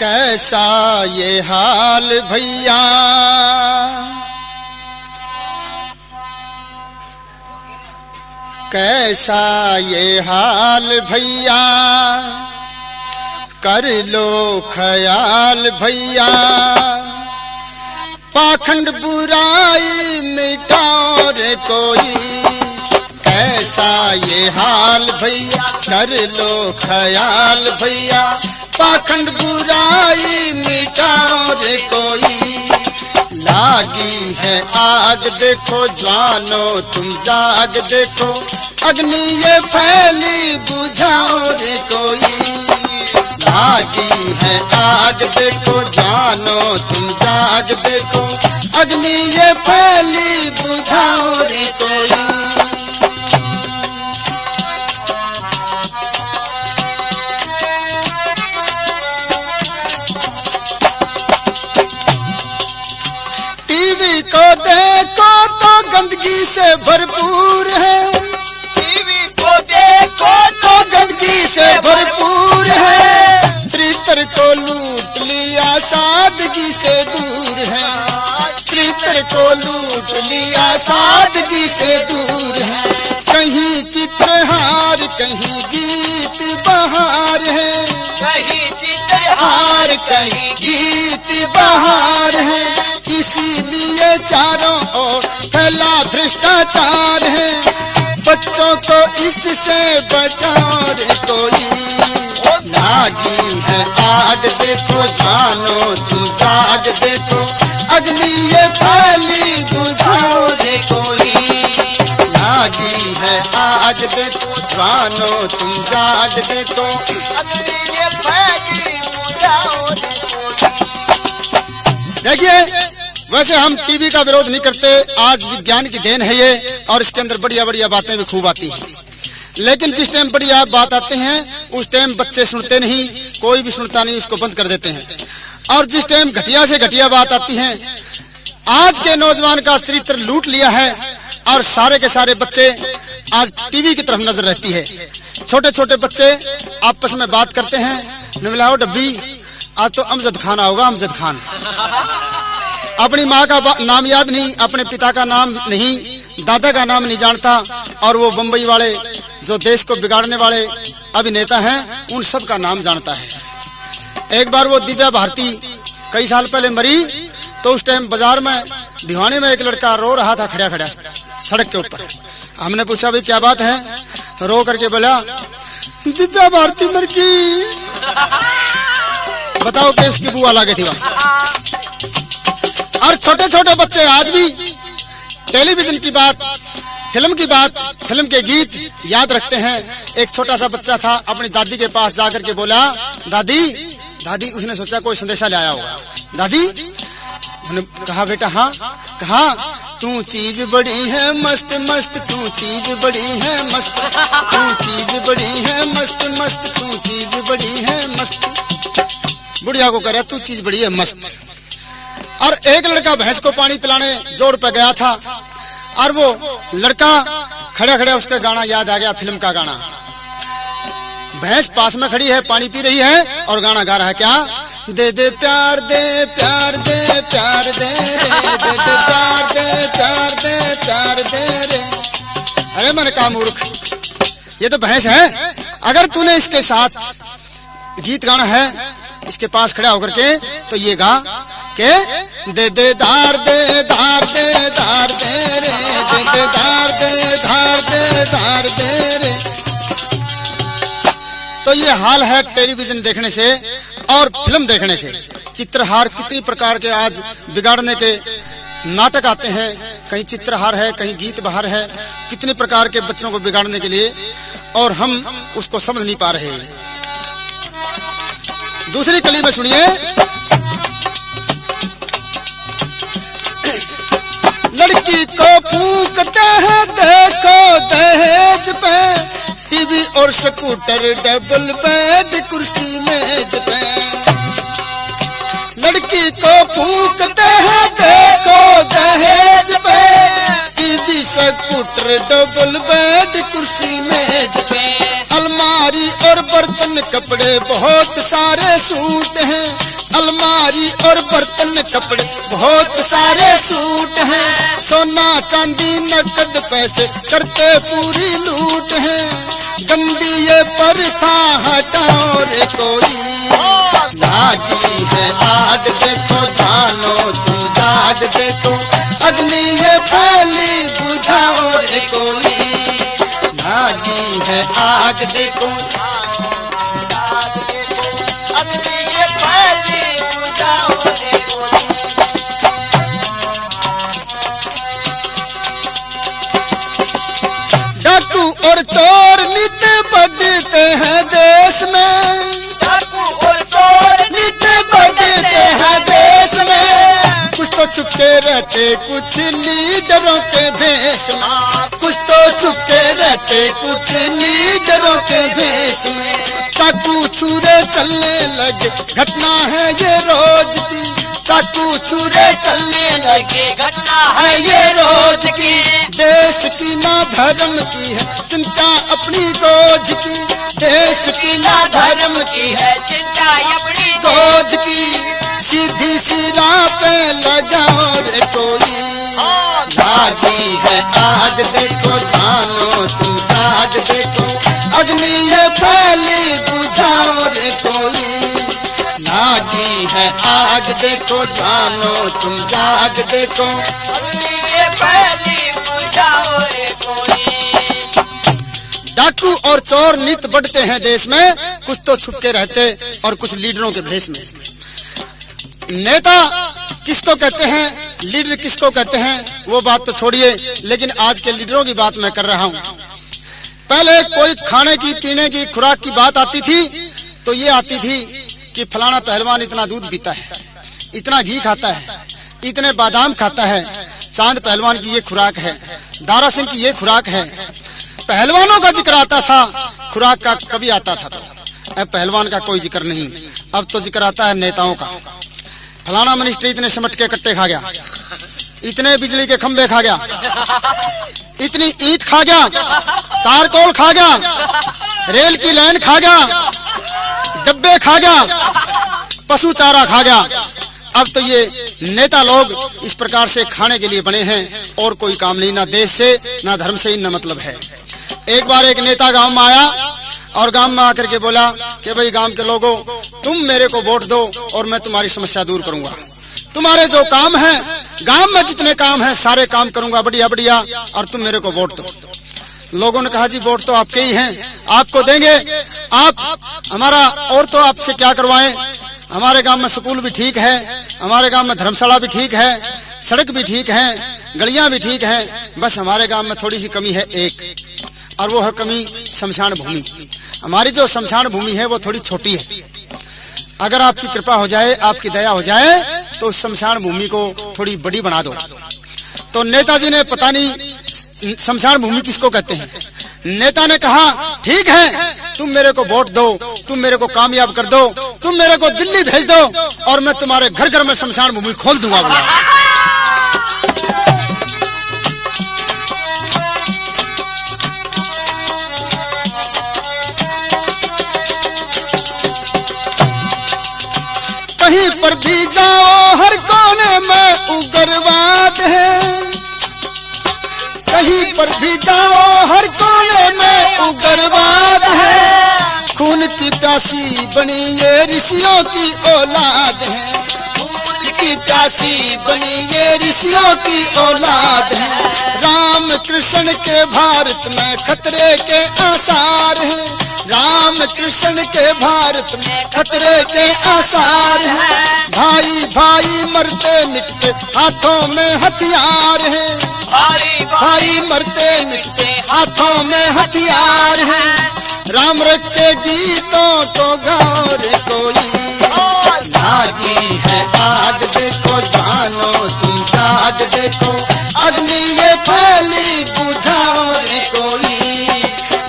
कैसा ये हाल भैया, कैसा ये हाल भैया, कर लो ख्याल भैया, पाखंड बुराई मिटाओ रे कोई, कैसा ये हाल भैया, कर लो ख्याल भैया, पाखंड बुराई मिटाओ रे कोई। लागी है आग देखो जवानो तुम जाग देखो, अग्नि ये फैली बुझाओ रे कोई। लागी है आग देखो जवानो तुम जाग देखो, अग्नि ये फैली बुझाओ रे कोई। को देखो तो गंदगी से भरपूर है, टीवी को देखो तो गंदगी से भरपूर है, चरित्र को लूट लिया सादगी से दूर है, चरित्र को लूट लिया सादगी से दूर है। कहीं चित्रहार कहीं गीत बहार है, कहीं चित्रहार कहीं गीत बहार है, इसीलिए चारों ओर फैला भ्रष्टाचार है, बच्चों को इससे बचाओ रे कोई। लागी है आग देखो जानो तुम जाग देखो, अग्नि ये फैली बुझाओ रे कोई। लागी है आग देखो जानो तुम जाग देखो, अग्नि ये फैली बुझाओ रे कोई। देखिए वैसे हम टीवी का विरोध नहीं करते, आज विज्ञान की देन है ये, और इसके अंदर बढ़िया बढ़िया बातें भी खूब आती हैं, लेकिन जिस टाइम बढ़िया बात आते हैं उस टाइम बच्चे सुनते नहीं, कोई भी सुनता नहीं, उसको बंद कर देते हैं। और जिस टाइम घटिया से घटिया बात आती है, आज के नौजवान का चरित्र लूट लिया है और सारे के सारे बच्चे आज टीवी की तरफ नजर रहती है। छोटे छोटे बच्चे आपस में बात करते हैं, मिलाओ डब्बी, आज तो अमजद खान होगा, अमजद खान। अपनी माँ का नाम याद नहीं, अपने पिता का नाम नहीं, दादा का नाम नहीं जानता, और वो बम्बई वाले जो देश को बिगाड़ने वाले अभिनेता हैं उन सब का नाम जानता है। एक बार वो दिव्या भारती कई साल पहले मरी, तो उस टाइम बाजार में भिवानी में एक लड़का रो रहा था खड़ा खड़ा सड़क के ऊपर। हमने पूछा भाई क्या बात है, रो करके बोला दिव्या भारती मर गई। बताओ कि उसकी बुआ लागे थी वहां। और छोटे छोटे बच्चे आज भी टेलीविजन की बात, फिल्म की बात, फिल्म के गीत याद रखते हैं। एक छोटा सा बच्चा था, अपनी दादी के पास जाकर के बोला दादी दादी, उसने सोचा कोई संदेशा ले आया होगा। दादी, उन्होंने कहा बेटा हाँ, कहा तू चीज बड़ी है मस्त मस्त, तू चीज बड़ी है मस्त, तू चीज बड़ी है मस्त मस्त, तू चीज बड़ी है मस्त। बुढ़िया को कह रहा तू चीज बड़ी है मस्त। और एक लड़का भैंस को पानी पिलाने जोड़ पे गया था, और वो लड़का खड़े खड़े उसका गाना याद आ गया, फिल्म का गाना। भैंस पास में खड़ी है, पानी पी रही है और गाना गा रहा है, क्या दे दे प्यार दे प्यार दे प्यार दे रे, दे दे प्यार दे प्यार दे प्यार दे रे। अरे मैंने कहा मूर्ख, ये तो भैंस है, अगर तूने इसके साथ गीत गाना है इसके पास खड़ा होकर के, तो ये गा के दे दे धार दे धार दे धार दे रे, दे दे धार दे धार दे धार दे रे। तो ये हाल है टेलीविजन देखने से और फिल्म देखने से। चित्रहार कितनी प्रकार के आज बिगाड़ने के नाटक आते हैं, कहीं चित्रहार है कहीं गीत बहार है, कितने प्रकार के बच्चों को बिगाड़ने के लिए, और हम उसको समझ नहीं पा रहे। दूसरी कली में सुनिए, लड़की को फूंकते हैं देखो दहेज पे, टीवी और स्कूटर डबल बेड कुर्सी मेज पे। लड़की को फूंकते हैं देखो दहेज पे, टीवी स्कूटर डबल बेड कुर्सी मेज पे। अलमारी और बर्तन कपड़े बहुत सारे सूट हैं, अलमारी और बर्तन कपड़े बहुत सारे सूट हैं, सोना चांदी नकद पैसे करते पूरी लूट है, गंदी ये प्रथा हटाओ रे कोई, लागी है आग देखो जानो तुम जाग देखो, अग्नि ये पहली बुझाओ रे कोई, लागी है आग देखो अग्नि ये पहली बुझाओ रे कोई। डाकू और चोर नित बढ़ते हैं देश में, डाकू और चोर नित बढ़ते हैं देश में, कुछ तो छुपके रहते कुछ लीडरों के भेष में, कुछ तो छुपके रहते कुछ लीडरों के भेष में, चाकू छुरे चलने लगे घटना है ये रोज की, चाकू छुरे चलने लगे घटना है ये रोज की, देश की ना धर्म की है चिंता अपनी गोज की, देश की ना धर्म की है चिंता अपनी गोज की, सीधी सी राह पे लगाओ रे कोई, लागी है आग देखो जानो तुम जाग देखो, अग्नि ये पहली बुझाओ रे कोई, लागी है आग देखो जानो तुम जाग देखो, अग्नि ये पहली बुझाओ रे कोई। डाकू और चोर नित बढ़ते हैं देश में, कुछ तो छुपके रहते और कुछ लीडरों के भेष में। नेता किसको कहते हैं, लीडर किसको कहते हैं, वो बात तो छोड़िए, लेकिन आज के लीडरों की बात मैं कर रहा हूँ। पहले कोई खाने की पीने की खुराक की बात आती थी तो ये आती थी कि फलाना पहलवान इतना दूध पीता है, इतना घी खाता है, इतने बादाम खाता है, चांद पहलवान की ये खुराक है, दारा सिंह की ये खुराक है। पहलवानों का जिक्र आता था, खुराक का कभी आता था तो अब पहलवान का कोई जिक्र नहीं, अब तो जिक्र आता है नेताओं का। फलाना मिनिस्टर इतने सिमट के कट्टे खा गया, इतने बिजली के खंभे खा गया, इतनी ईंट खा गया, तारकोल खा गया, रेल की लाइन खा गया, डब्बे खा गया, पशु चारा खा गया। अब तो ये नेता लोग इस प्रकार से खाने के लिए बने हैं और कोई काम नहीं, ना देश से ना धर्म से इनका मतलब है। एक बार एक नेता गांव में आया और गांव में आकर के बोला कि भाई गांव के लोगों, तुम मेरे को वोट दो और मैं तुम्हारी समस्या दूर करूंगा, तुम्हारे जो काम है गांव में जितने काम है सारे काम करूंगा बढ़िया बढ़िया, और तुम मेरे को वोट दो। लोगों ने कहा जी वोट तो आपके ही हैं, आपको देंगे, आप हमारा और तो आपसे क्या करवाएं, हमारे गांव में स्कूल भी ठीक है, हमारे गांव में धर्मशाला भी ठीक है, सड़क भी ठीक है, गलियां भी ठीक है, बस हमारे गांव में थोड़ी सी कमी है एक, और वो है कमी शमशान भूमि। हमारी जो शमशान भूमि है वो थोड़ी छोटी है, अगर आपकी कृपा हो जाए, आपकी दया हो जाए तो उस शमशान भूमि को थोड़ी बड़ी बना दो। तो नेताजी ने पता नहीं शमशान भूमि किसको कहते हैं, नेता ने कहा ठीक है, तुम मेरे को वोट दो, तुम मेरे को कामयाब कर दो, तुम मेरे को दिल्ली भेज दो और मैं तुम्हारे घर घर में शमशान भूमि खोल दूंगा। कहीं पर भी जाओ हर कोने में उग्रवाद है, कहीं पर भी जाओ हर कोने में उग्रवाद है, खून की प्यासी बनी ये ऋषियों की औलाद है, खून की प्यासी बनी ये ऋषियों की औलाद है। राम कृष्ण के भारत में खतरे के आसार हैं, राम कृष्ण के भारत में खतरे के आसार हैं, भाई भाई मरते मिटते हाथों में हथियार हैं, भाई भाई मरते मिटते हाथों में हथियार हैं। राम रखे गीतों को गाओ रे कोई, लागी है आग देखो जानो तुम जाग देखो, अग्नि ये फैली बुझाओ रे कोई,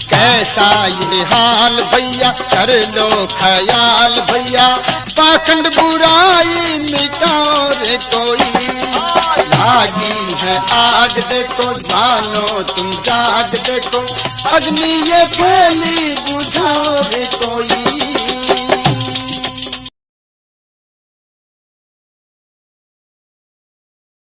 कैसा ये हाल भैया कर लो ख्याल भैया, पाखंड बुराई मिटाओ रे कोई, लागी है आग देखो जानो तुम जाग देखो, अग्नि ये फैली बुझाओ।